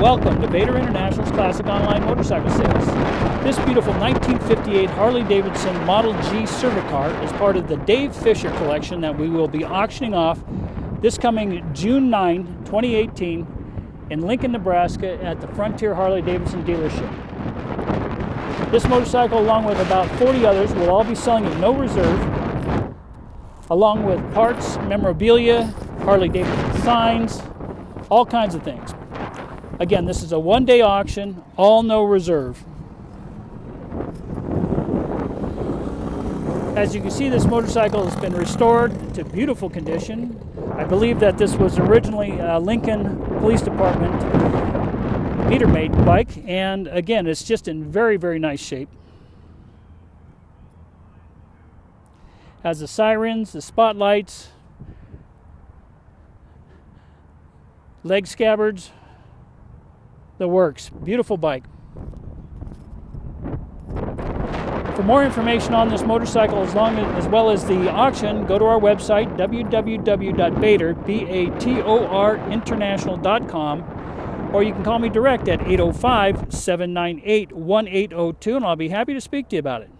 Welcome to Bader International's Classic Online Motorcycle Sales. This beautiful 1958 Harley-Davidson Model G Cervicar is part of the Dave Fisher collection that we will be auctioning off this coming June 9, 2018 in Lincoln, Nebraska at the Frontier Harley-Davidson dealership. This motorcycle, along with about 40 others, will all be selling at no reserve, along with parts, memorabilia, Harley-Davidson signs, all kinds of things. Again, this is a one-day auction, all no reserve. As you can see, this motorcycle has been restored to beautiful condition. I believe that this was originally a Lincoln Police Department meter-made bike, and again, it's just in very, very nice shape. Has the sirens, the spotlights, leg scabbards, the works. Beautiful bike. For more information on this motorcycle, as well as the auction, go to our website, www.bader.international.com, or you can call me direct at 805-798-1802, and I'll be happy to speak to you about it.